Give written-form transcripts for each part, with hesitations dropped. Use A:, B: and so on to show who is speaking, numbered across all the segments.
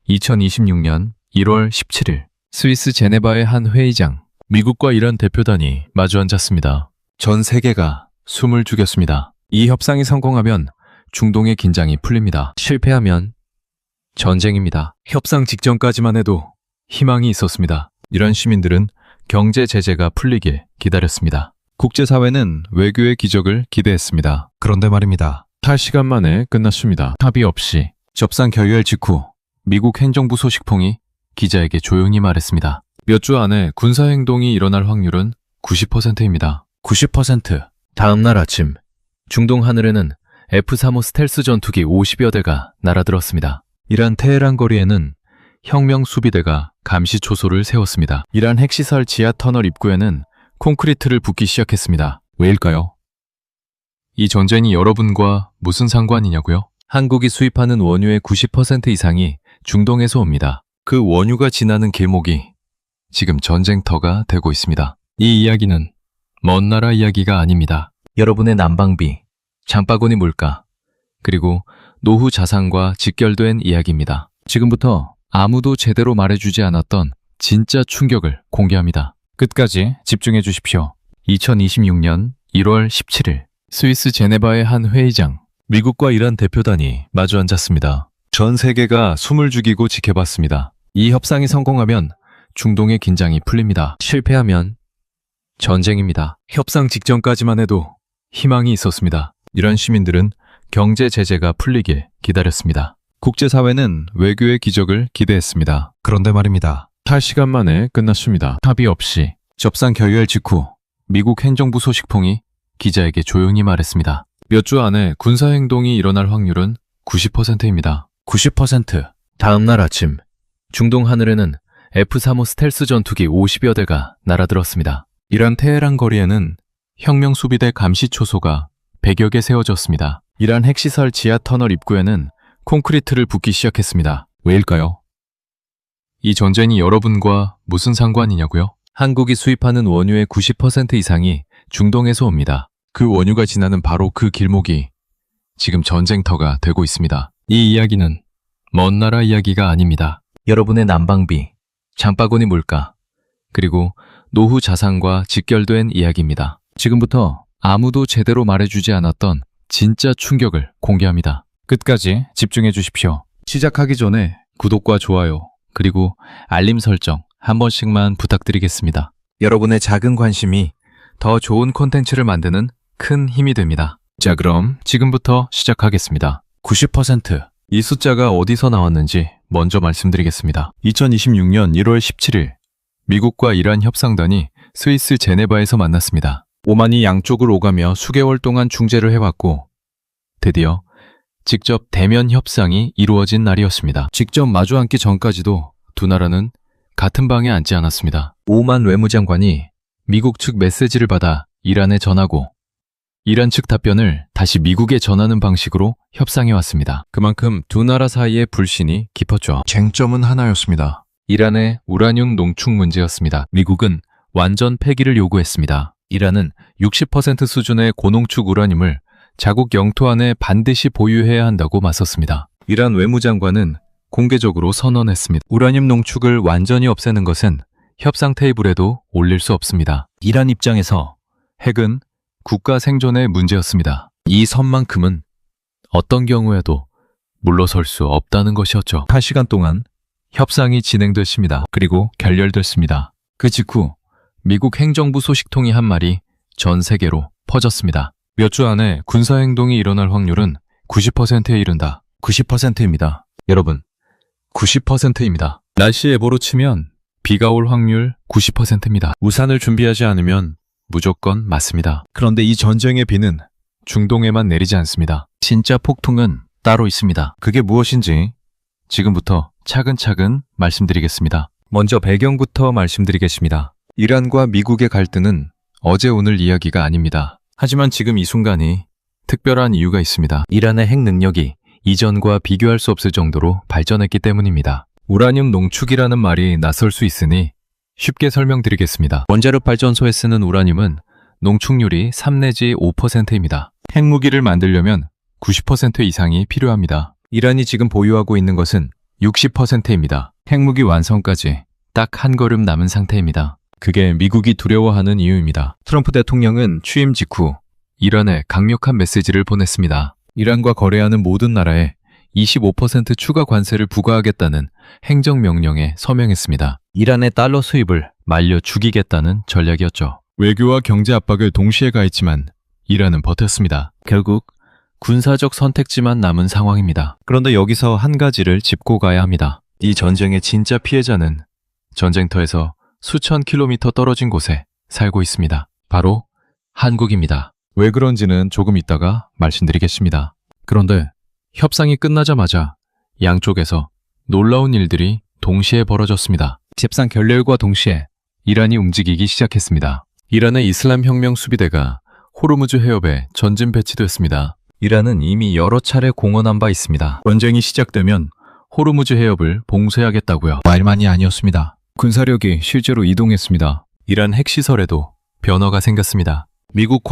A: 2026년 1월 17일 스위스 제네바의 한 회의장, 미국과 이란 대표단이 마주 앉았습니다. 전 세계가 숨을 죽였습니다. 이 협상이 성공하면 중동의 긴장이 풀립니다. 실패하면 전쟁입니다. 협상 직전까지만 해도 희망이 있었습니다. 이란 시민들은 경제 제재가 풀리길 기다렸습니다. 국제사회는 외교의 기적을 기대했습니다. 그런데 말입니다. 8시간 만에 끝났습니다. 합의 없이 협상 결의할 직후 미국 행정부 소식통이 기자에게 조용히 말했습니다. 몇 주 안에 군사행동이 일어날 확률은 90%입니다. 90%. 다음 날 아침 중동 하늘에는 F-35 스텔스 전투기 50여 대가 날아들었습니다. 이란 테헤란 거리에는 혁명 수비대가 감시 초소를 세웠습니다. 이란 핵시설 지하 터널 입구에는 콘크리트를 붓기 시작했습니다. 왜일까요? 이 전쟁이 여러분과 무슨 상관이냐고요? 한국이 수입하는 원유의 90% 이상이 중동에서 옵니다. 그 원유가 지나는 길목이 지금 전쟁터가 되고 있습니다. 이 이야기는 먼 나라 이야기가 아닙니다. 여러분의 난방비, 장바구니 물가, 그리고 노후 자산과 직결된 이야기입니다. 지금부터 아무도 제대로 말해주지 않았던 진짜 충격을 공개합니다. 끝까지 집중해 주십시오. 2026년 1월 17일 스위스 제네바의 한 회의장, 미국과 이란 대표단이 마주 앉았습니다. 전 세계가 숨을 죽이고 지켜봤습니다. 이 협상이 성공하면 중동의 긴장이 풀립니다. 실패하면 전쟁입니다. 협상 직전까지만 해도 희망이 있었습니다. 이란 시민들은 경제 제재가 풀리길 기다렸습니다. 국제사회는 외교의 기적을 기대했습니다. 그런데 말입니다. 8시간 만에 끝났습니다. 합의 없이 협상 결의할 직후 미국 행정부 소식통이 기자에게 조용히 말했습니다. 몇 주 안에 군사행동이 일어날 확률은 90%입니다. 90%. 다음 날 아침 중동 하늘에는 F-35 스텔스 전투기 50여 대가 날아들었습니다. 이란 테헤란 거리에는 혁명 수비대 감시 초소가 100여 개 세워졌습니다. 이란 핵시설 지하 터널 입구에는 콘크리트를 붓기 시작했습니다. 왜일까요? 이 전쟁이 여러분과 무슨 상관이냐고요? 한국이 수입하는 원유의 90% 이상이 중동에서 옵니다. 그 원유가 지나는 바로 그 길목이 지금 전쟁터가 되고 있습니다. 이 이야기는 먼 나라 이야기가 아닙니다. 여러분의 난방비, 장바구니 물가, 그리고 노후 자산과 직결된 이야기입니다. 지금부터 아무도 제대로 말해주지 않았던 진짜 충격을 공개합니다. 끝까지 집중해 주십시오. 시작하기 전에 구독과 좋아요, 그리고 알림 설정 한 번씩만 부탁드리겠습니다. 여러분의 작은 관심이 더 좋은 콘텐츠를 만드는 큰 힘이 됩니다. 자, 그럼 지금부터 시작하겠습니다. 90%. 이 숫자가 어디서 나왔는지 먼저 말씀드리겠습니다. 2026년 1월 17일 미국과 이란 협상단이 스위스 제네바에서 만났습니다. 오만이 양쪽을 오가며 수개월 동안 중재를 해왔고 드디어 직접 대면 협상이 이루어진 날이었습니다. 직접 마주 앉기 전까지도 두 나라는 같은 방에 앉지 않았습니다. 오만 외무장관이 미국 측 메시지를 받아 이란에 전하고 이란 측 답변을 다시 미국에 전하는 방식으로 협상해왔습니다. 그만큼 두 나라 사이의 불신이 깊었죠. 쟁점은 하나였습니다. 이란의 우라늄 농축 문제였습니다. 미국은 완전 폐기를 요구했습니다. 이란은 60% 수준의 고농축 우라늄을 자국 영토 안에 반드시 보유해야 한다고 맞섰습니다. 이란 외무장관은 공개적으로 선언했습니다. 우라늄 농축을 완전히 없애는 것은 협상 테이블에도 올릴 수 없습니다. 이란 입장에서 핵은 국가 생존의 문제였습니다. 이 선만큼은 어떤 경우에도 물러설 수 없다는 것이었죠. 8시간 동안 협상이 진행됐습니다. 그리고 결렬됐습니다. 그 직후 미국 행정부 소식통이 한 말이 전 세계로 퍼졌습니다. 몇 주 안에 군사행동이 일어날 확률은 90%에 이른다. 90%입니다. 여러분, 90%입니다. 날씨 예보로 치면 비가 올 확률 90%입니다. 우산을 준비하지 않으면 무조건 맞습니다. 그런데 이 전쟁의 비는 중동에만 내리지 않습니다. 진짜 폭풍은 따로 있습니다. 그게 무엇인지 지금부터 차근차근 말씀드리겠습니다. 먼저 배경부터 말씀드리겠습니다. 이란과 미국의 갈등은 어제 오늘 이야기가 아닙니다. 하지만 지금 이 순간이 특별한 이유가 있습니다. 이란의 핵 능력이 이전과 비교할 수 없을 정도로 발전했기 때문입니다. 우라늄 농축이라는 말이 낯설 수 있으니 쉽게 설명드리겠습니다. 원자력 발전소에 쓰는 우라늄은 농축률이 3 내지 5%입니다. 핵무기를 만들려면 90% 이상이 필요합니다. 이란이 지금 보유하고 있는 것은 60%입니다. 핵무기 완성까지 딱 한 걸음 남은 상태입니다. 그게 미국이 두려워하는 이유입니다. 트럼프 대통령은 취임 직후 이란에 강력한 메시지를 보냈습니다. 이란과 거래하는 모든 나라에 25% 추가 관세를 부과하겠다는 행정명령에 서명했습니다. 이란의 달러 수입을 말려 죽이겠다는 전략이었죠. 외교와 경제 압박을 동시에 가했지만 이란은 버텼습니다. 결국 군사적 선택지만 남은 상황입니다. 그런데 여기서 한 가지를 짚고 가야 합니다. 이 전쟁의 진짜 피해자는 전쟁터에서 수천 킬로미터 떨어진 곳에 살고 있습니다. 바로 한국입니다. 왜 그런지는 조금 이따가 말씀드리겠습니다. 그런데 협상이 끝나자마자 양쪽에서 놀라운 일들이 동시에 벌어졌습니다. 협상 결렬과 동시에 이란이 움직이기 시작했습니다. 이란의 이슬람 혁명 수비대가 호르무즈 해협에 전진 배치됐습니다. 이란은 이미 여러 차례 공언한 바 있습니다. 전쟁이 시작되면 호르무즈 해협을 봉쇄하겠다고요. 말만이 아니었습니다. 군사력이 실제로 이동했습니다. 이란 핵시설에도 변화가 생겼습니다. 미국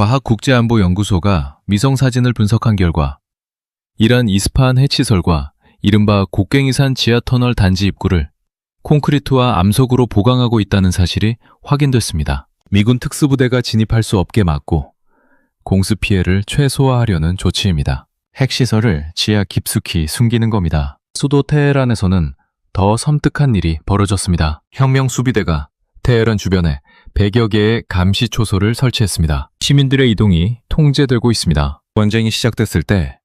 A: 과학국제안보연구소가 위성사진을 분석한 결과 이란 이스파한 핵시설과 이른바 곡괭이산 지하터널 단지 입구를 콘크리트와 암석으로 보강하고 있다는 사실이 확인됐습니다. 미군 특수부대가 진입할 수 없게 막고 공습 피해를 최소화하려는 조치입니다. 핵시설을 지하 깊숙이 숨기는 겁니다. 수도 테헤란에서는 더 섬뜩한 일이 벌어졌습니다. 혁명 수비대가 테헤란 주변에 100여 개의 감시 초소를 설치했습니다. 시민들의 이동이 통제되고 있습니다. 전쟁이 시작됐을 때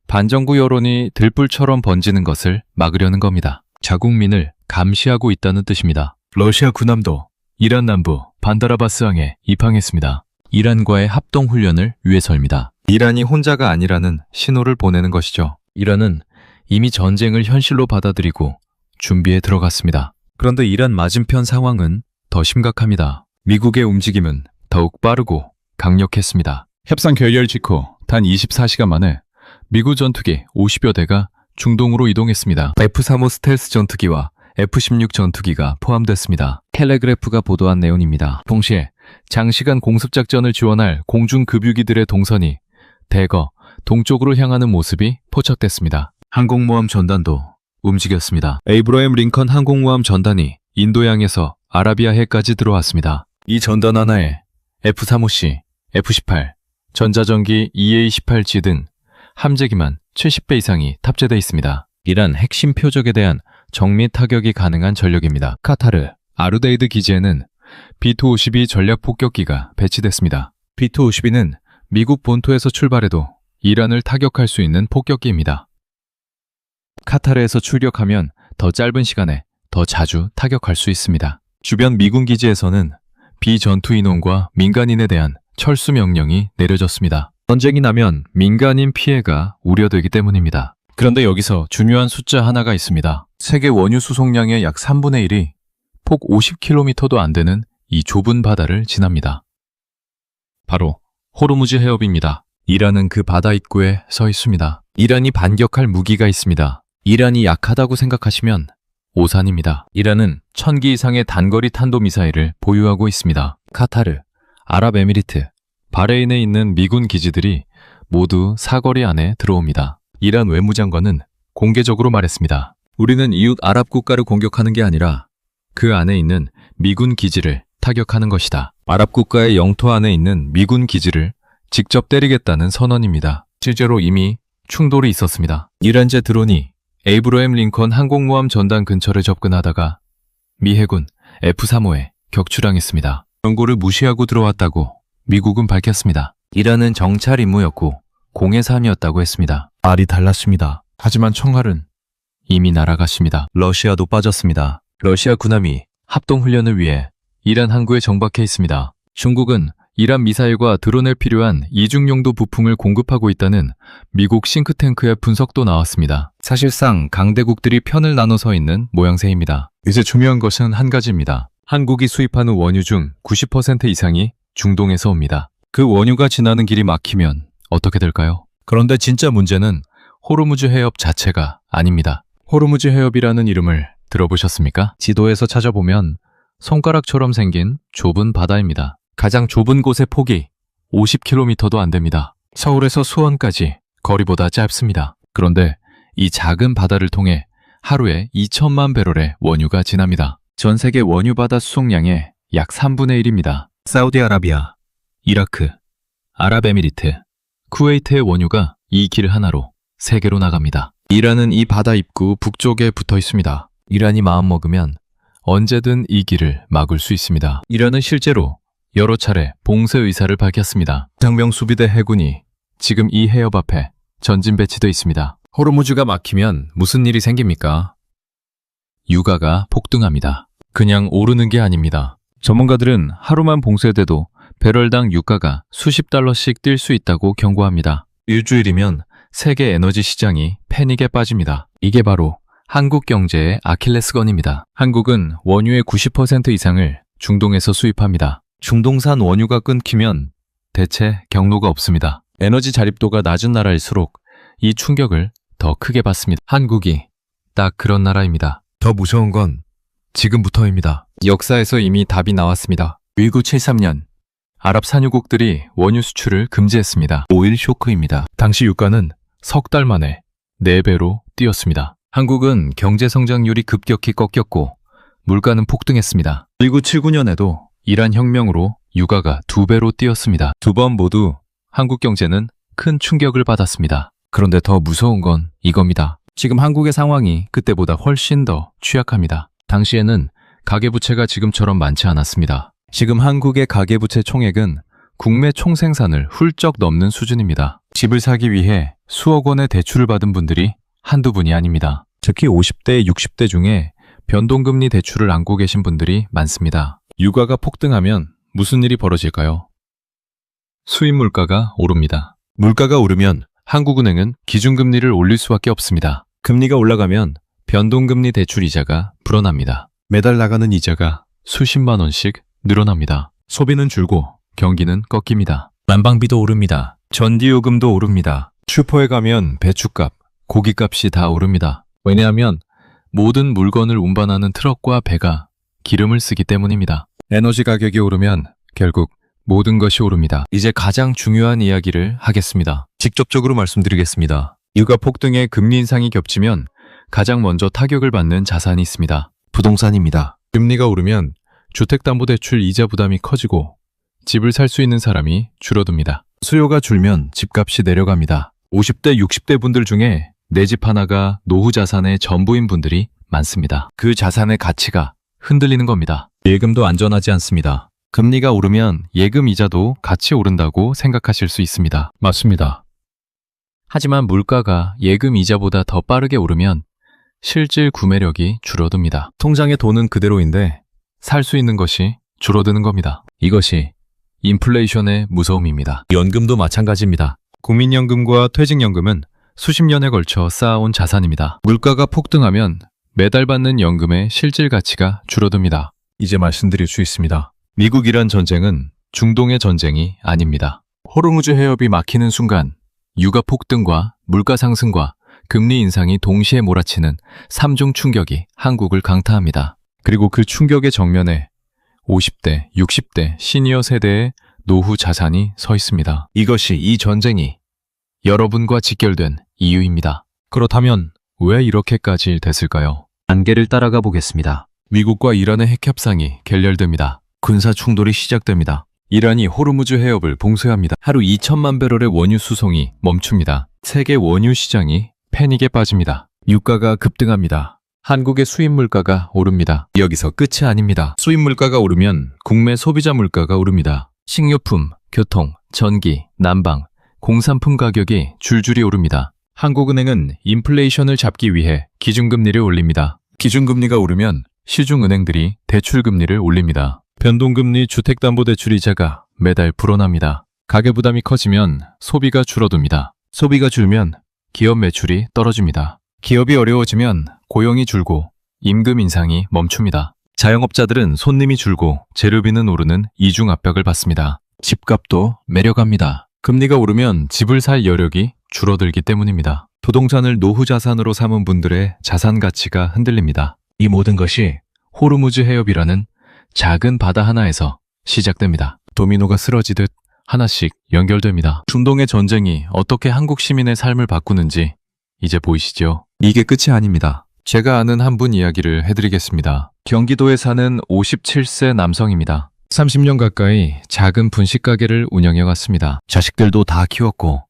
A: 반정부 여론이 들불처럼 번지는 것을 막으려는 겁니다. 자국민을 감시하고 있다는 뜻입니다. 러시아 군함도 이란 남부 반다라바스항에 입항했습니다. 이란과의 합동훈련을 위해서입니다. 이란이 혼자가 아니라는 신호를 보내는 것이죠. 이란은 이미 전쟁을 현실로 받아들이고 준비에 들어갔습니다. 그런데 이란 맞은편 상황은 더 심각합니다. 미국의 움직임은 더욱 빠르고 강력했습니다. 협상 결렬 직후 단 24시간 만에 미국 전투기 50여 대가 중동으로 이동했습니다. F-35 스텔스 전투기와 F-16 전투기가 포함됐습니다. 텔레그래프가 보도한 내용입니다. 동시에 장시간 공습작전을 지원할 공중급유기들의 동선이 대거 동쪽으로 향하는 모습이 포착됐습니다. 항공모함 전단도 움직였습니다. 에이브러햄 링컨 항공모함 전단이 인도양에서 아라비아 해까지 들어왔습니다. 이 전단 하나에 F-35C, F-18, 전자전기 EA-18G 등 함재기만 70배 이상이 탑재되어 있습니다. 이란 핵심 표적에 대한 정밀 타격이 가능한 전력입니다. 카타르 아루데이드 기지에는 B-252 전략 폭격기가 배치됐습니다. B-252는 미국 본토에서 출발해도 이란을 타격할 수 있는 폭격기입니다. 카타르에서 출격하면 더 짧은 시간에 더 자주 타격할 수 있습니다. 주변 미군 기지에서는 비전투 인원과 민간인에 대한 철수 명령이 내려졌습니다. 전쟁이 나면 민간인 피해가 우려되기 때문입니다. 그런데 여기서 중요한 숫자 하나가 있습니다. 세계 원유 수송량의 약 3분의 1이 폭 50km도 안 되는 이 좁은 바다를 지납니다. 바로 호르무즈 해협입니다. 이란은 그 바다 입구에 서 있습니다. 이란이 반격할 무기가 있습니다. 이란이 약하다고 생각하시면 오산입니다. 이란은 1000기 이상의 단거리 탄도미사일을 보유하고 있습니다. 카타르, 아랍에미리트, 바레인에 있는 미군 기지들이 모두 사거리 안에 들어옵니다. 이란 외무장관은 공개적으로 말했습니다. 우리는 이웃 아랍 국가를 공격하는 게 아니라 그 안에 있는 미군 기지를 타격하는 것이다. 아랍 국가의 영토 안에 있는 미군 기지를 직접 때리겠다는 선언입니다. 실제로 이미 충돌이 있었습니다. 이란제 드론이 에이브러햄 링컨 항공모함 전단 근처를 접근하다가 미 해군 F-35에 격추당했습니다. 경고를 무시하고 들어왔다고 미국은 밝혔습니다. 이란은 정찰 임무였고 공해 사안이었다고 했습니다. 말이 달랐습니다. 하지만 총알은 이미 날아갔습니다. 러시아도 빠졌습니다. 러시아 군함이 합동훈련을 위해 이란 항구에 정박해 있습니다. 중국은 이란 미사일과 드론에 필요한 이중용도 부품을 공급하고 있다는 미국 싱크탱크의 분석도 나왔습니다. 사실상 강대국들이 편을 나눠서 있는 모양새입니다. 이제 중요한 것은 한 가지입니다. 한국이 수입하는 원유 중 90% 이상이 중동에서 옵니다. 그 원유가 지나는 길이 막히면 어떻게 될까요? 그런데 진짜 문제는 호르무즈 해협 자체가 아닙니다. 호르무즈 해협이라는 이름을 들어보셨습니까? 지도에서 찾아보면 손가락처럼 생긴 좁은 바다입니다. 가장 좁은 곳의 폭이 50km도 안 됩니다. 서울에서 수원까지 거리보다 짧습니다. 그런데 이 작은 바다를 통해 하루에 2천만 배럴의 원유가 지납니다. 전 세계 원유 바다 수송량의 약 3분의 1입니다. 사우디아라비아, 이라크, 아랍에미리트, 쿠웨이트의 원유가 이 길 하나로 세계로 나갑니다. 이란은 이 바다 입구 북쪽에 붙어 있습니다. 이란이 마음먹으면 언제든 이 길을 막을 수 있습니다. 이란은 실제로 여러 차례 봉쇄 의사를 밝혔습니다. 장병 수비대 해군이 지금 이 해협 앞에 전진 배치되어 있습니다. 호르무즈가 막히면 무슨 일이 생깁니까? 유가가 폭등합니다. 그냥 오르는 게 아닙니다. 전문가들은 하루만 봉쇄돼도 배럴당 유가가 수십 달러씩 뛸 수 있다고 경고합니다. 일주일이면 세계 에너지 시장이 패닉에 빠집니다. 이게 바로 한국 경제의 아킬레스건입니다. 한국은 원유의 90% 이상을 중동에서 수입합니다. 중동산 원유가 끊기면 대체 경로가 없습니다. 에너지 자립도가 낮은 나라일수록 이 충격을 더 크게 받습니다. 한국이 딱 그런 나라입니다. 더 무서운 건 지금부터입니다. 역사에서 이미 답이 나왔습니다. 1973년 아랍 산유국들이 원유 수출을 금지했습니다. 오일 쇼크입니다. 당시 유가는 석 달 만에 4배로 뛰었습니다. 한국은 경제 성장률이 급격히 꺾였고 물가는 폭등했습니다. 1979년에도 이란 혁명으로 유가가 2배로 뛰었습니다. 두 번 모두 한국 경제는 큰 충격을 받았습니다. 그런데 더 무서운 건 이겁니다. 지금 한국의 상황이 그때보다 훨씬 더 취약합니다. 당시에는 가계부채가 지금처럼 많지 않았습니다. 지금 한국의 가계부채 총액은 국내 총생산을 훌쩍 넘는 수준입니다. 집을 사기 위해 수억 원의 대출을 받은 분들이 한두 분이 아닙니다. 특히 50대, 60대 중에 변동금리 대출을 안고 계신 분들이 많습니다. 유가가 폭등하면 무슨 일이 벌어질까요? 수입 물가가 오릅니다. 물가가 오르면 한국은행은 기준금리를 올릴 수밖에 없습니다. 금리가 올라가면 변동금리 대출 이자가 불어납니다. 매달 나가는 이자가 수십만 원씩 늘어납니다. 소비는 줄고 경기는 꺾입니다. 난방비도 오릅니다. 전기요금도 오릅니다. 슈퍼에 가면 배추값, 고기값이 다 오릅니다. 왜냐하면 모든 물건을 운반하는 트럭과 배가 기름을 쓰기 때문입니다. 에너지 가격이 오르면 결국 모든 것이 오릅니다. 이제 가장 중요한 이야기를 하겠습니다. 직접적으로 말씀드리겠습니다. 유가 폭등에 금리 인상이 겹치면 가장 먼저 타격을 받는 자산이 있습니다. 부동산입니다. 금리가 오르면 주택담보대출 이자 부담이 커지고 집을 살 수 있는 사람이 줄어듭니다. 수요가 줄면 집값이 내려갑니다. 50대, 60대 분들 중에 내 집 하나가 노후 자산의 전부인 분들이 많습니다. 그 자산의 가치가 흔들리는 겁니다. 예금도 안전하지 않습니다. 금리가 오르면 예금 이자도 같이 오른다고 생각하실 수 있습니다. 맞습니다. 하지만 물가가 예금 이자보다 더 빠르게 오르면 실질 구매력이 줄어듭니다. 통장에 돈은 그대로인데 살 수 있는 것이 줄어드는 겁니다. 이것이 인플레이션의 무서움입니다. 연금도 마찬가지입니다. 국민연금과 퇴직연금은 수십 년에 걸쳐 쌓아온 자산입니다. 물가가 폭등하면 매달 받는 연금의 실질 가치가 줄어듭니다. 이제 말씀드릴 수 있습니다. 미국-이란 전쟁은 중동의 전쟁이 아닙니다. 호르무즈 해협이 막히는 순간 유가 폭등과 물가 상승과 금리 인상이 동시에 몰아치는 3중 충격이 한국을 강타합니다. 그리고 그 충격의 정면에 50대, 60대 시니어 세대의 노후 자산이 서 있습니다. 이것이 이 전쟁이 여러분과 직결된 이유입니다. 그렇다면 왜 이렇게까지 됐을까요? 단계를 따라가 보겠습니다. 미국과 이란의 핵협상이 결렬됩니다. 군사 충돌이 시작됩니다. 이란이 호르무즈 해협을 봉쇄합니다. 하루 2천만 배럴의 원유 수송이 멈춥니다. 세계 원유 시장이 패닉에 빠집니다. 유가가 급등합니다. 한국의 수입 물가가 오릅니다. 여기서 끝이 아닙니다. 수입 물가가 오르면 국내 소비자 물가가 오릅니다. 식료품, 교통, 전기, 난방, 공산품 가격이 줄줄이 오릅니다. 한국은행은 인플레이션을 잡기 위해 기준금리를 올립니다. 기준금리가 오르면 시중은행들이 대출금리를 올립니다. 변동금리 주택담보대출 이자가 매달 불어납니다. 가계부담이 커지면 소비가 줄어듭니다. 소비가 줄면 기업 매출이 떨어집니다. 기업이 어려워지면 고용이 줄고 임금 인상이 멈춥니다. 자영업자들은 손님이 줄고 재료비는 오르는 이중 압박을 받습니다. 집값도 내려갑니다. 금리가 오르면 집을 살 여력이 줄어들기 때문입니다. 부동산을 노후 자산으로 삼은 분들의 자산 가치가 흔들립니다. 이 모든 것이 호르무즈 해협이라는 작은 바다 하나에서 시작됩니다. 도미노가 쓰러지듯 하나씩 연결됩니다. 중동의 전쟁이 어떻게 한국 시민의 삶을 바꾸는지 이제 보이시죠? 이게 끝이 아닙니다. 제가 아는 한 분 이야기를 해드리겠습니다. 경기도에 사는 57세 남성입니다. 30년 가까이 작은 분식 가게를 운영해 왔습니다. 자식들도 다 키웠고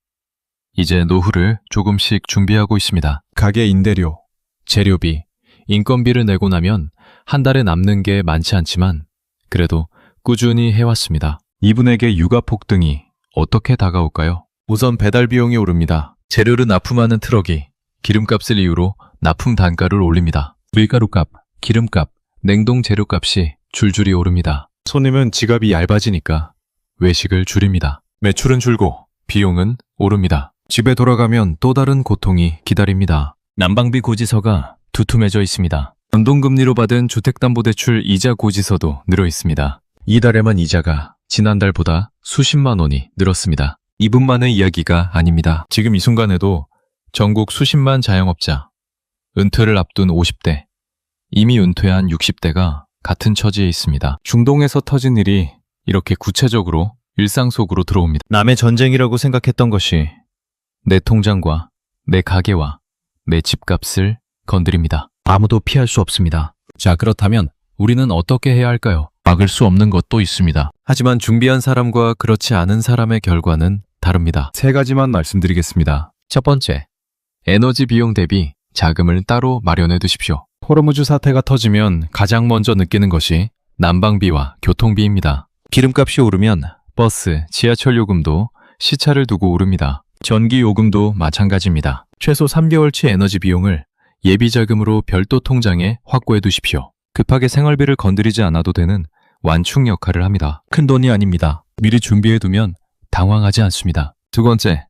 A: 이제 노후를 조금씩 준비하고 있습니다. 가게 임대료, 재료비, 인건비를 내고 나면 한 달에 남는 게 많지 않지만 그래도 꾸준히 해왔습니다. 이분에게 육아 폭등이 어떻게 다가올까요? 우선 배달 비용이 오릅니다. 재료를 납품하는 트럭이 기름값을 이유로 납품 단가를 올립니다. 밀가루값, 기름값, 냉동 재료값이 줄줄이 오릅니다. 손님은 지갑이 얇아지니까 외식을 줄입니다. 매출은 줄고 비용은 오릅니다. 집에 돌아가면 또 다른 고통이 기다립니다. 난방비 고지서가 두툼해져 있습니다. 변동금리로 받은 주택담보대출 이자 고지서도 늘어 있습니다. 이달에만 이자가 지난달보다 수십만 원이 늘었습니다. 이분만의 이야기가 아닙니다. 지금 이 순간에도 전국 수십만 자영업자, 은퇴를 앞둔 50대, 이미 은퇴한 60대가 같은 처지에 있습니다. 중동에서 터진 일이 이렇게 구체적으로 일상 속으로 들어옵니다. 남의 전쟁이라고 생각했던 것이 내 통장과 내 가게와 내 집값을 건드립니다. 아무도 피할 수 없습니다. 자, 그렇다면 우리는 어떻게 해야 할까요? 막을 수 없는 것도 있습니다. 하지만 준비한 사람과 그렇지 않은 사람의 결과는 다릅니다. 세 가지만 말씀드리겠습니다. 첫 번째, 에너지 비용 대비 자금을 따로 마련해 두십시오. 호르무즈 사태가 터지면 가장 먼저 느끼는 것이 난방비와 교통비입니다. 기름값이 오르면 버스, 지하철 요금도 시차를 두고 오릅니다. 전기 요금도 마찬가지입니다. 최소 3개월치 에너지 비용을 예비자금으로 별도 통장에 확보해 두십시오. 급하게 생활비를 건드리지 않아도 되는 완충 역할을 합니다. 큰 돈이 아닙니다. 미리 준비해 두면 당황하지 않습니다. 두 번째,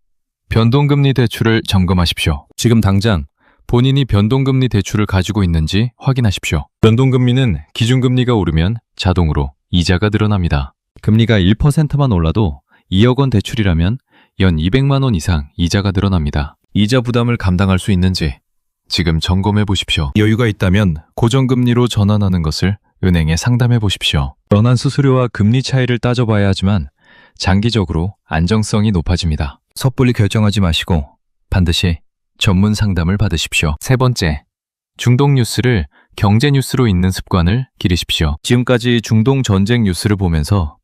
A: 변동금리 대출을 점검하십시오. 지금 당장 본인이 변동금리 대출을 가지고 있는지 확인하십시오. 변동금리는 기준금리가 오르면 자동으로 이자가 늘어납니다. 금리가 1%만 올라도 2억 원 대출이라면 연 200만 원 이상 이자가 늘어납니다. 이자 부담을 감당할 수 있는지 지금 점검해 보십시오. 여유가 있다면 고정금리로 전환하는 것을 은행에 상담해 보십시오. 전환 수수료와 금리 차이를 따져봐야 하지만 장기적으로 안정성이 높아집니다. 섣불리 결정하지 마시고 반드시 전문 상담을 받으십시오. 세 번째, 중동 뉴스를 경제 뉴스로 읽는 습관을 기르십시오. 지금까지 중동 전쟁 뉴스를 보면서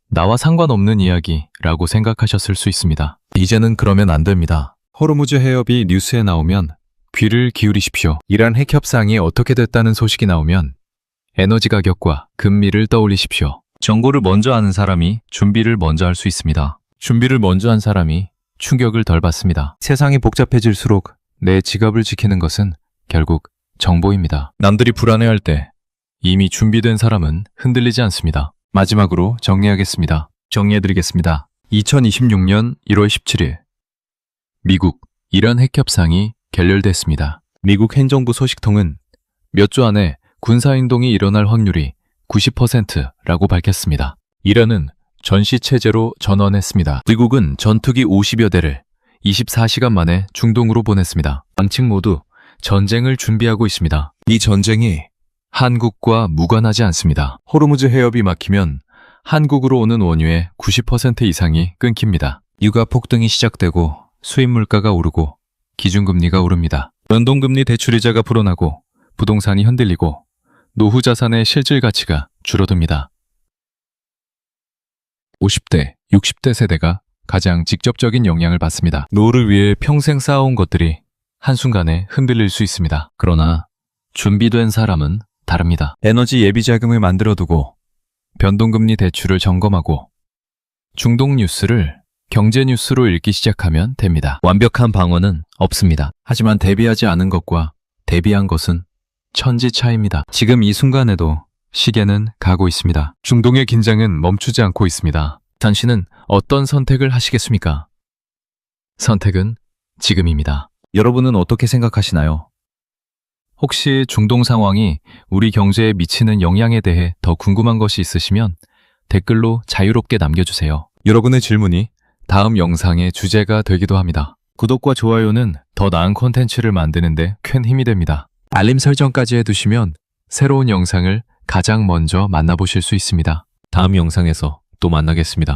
A: 나와 상관없는 이야기라고 생각하셨을 수 있습니다. 이제는 그러면 안 됩니다. 호르무즈 해협이 뉴스에 나오면 귀를 기울이십시오. 이란 핵 협상이 어떻게 됐다는 소식이 나오면 에너지 가격과 금리를 떠올리십시오. 정보를 먼저 아는 사람이 준비를 먼저 할 수 있습니다. 준비를 먼저 한 사람이 충격을 덜 받습니다. 세상이 복잡해질수록 내 지갑을 지키는 것은 결국 정보입니다. 남들이 불안해할 때 이미 준비된 사람은 흔들리지 않습니다. 마지막으로 정리하겠습니다. 정리해드리겠습니다. 2026년 1월 17일 미국, 이란 핵 협상이 결렬됐습니다. 미국 행정부 소식통은 몇 주 안에 군사행동이 일어날 확률이 90%라고 밝혔습니다. 이란은 전시체제로 전환했습니다. 미국은 전투기 50여 대를 24시간 만에 중동으로 보냈습니다. 양측 모두 전쟁을 준비하고 있습니다. 이 전쟁이 한국과 무관하지 않습니다. 호르무즈 해협이 막히면 한국으로 오는 원유의 90% 이상이 끊깁니다. 유가 폭등이 시작되고 수입 물가가 오르고 기준금리가 오릅니다. 변동금리 대출이자가 불어나고 부동산이 흔들리고 노후 자산의 실질 가치가 줄어듭니다. 50대, 60대 세대가 가장 직접적인 영향을 받습니다. 노후를 위해 평생 쌓아온 것들이 한순간에 흔들릴 수 있습니다. 그러나 준비된 사람은 다릅니다. 에너지 예비자금을 만들어두고 변동금리 대출을 점검하고 중동 뉴스를 경제 뉴스로 읽기 시작하면 됩니다. 완벽한 방어는 없습니다. 하지만 대비하지 않은 것과 대비한 것은 천지 차이입니다. 지금 이 순간에도 시계는 가고 있습니다. 중동의 긴장은 멈추지 않고 있습니다. 당신은 어떤 선택을 하시겠습니까? 선택은 지금입니다. 여러분은 어떻게 생각하시나요? 혹시 중동 상황이 우리 경제에 미치는 영향에 대해 더 궁금한 것이 있으시면 댓글로 자유롭게 남겨주세요. 여러분의 질문이 다음 영상의 주제가 되기도 합니다. 구독과 좋아요는 더 나은 콘텐츠를 만드는 데 큰 힘이 됩니다. 알림 설정까지 해두시면 새로운 영상을 가장 먼저 만나보실 수 있습니다. 다음 영상에서 또 만나겠습니다.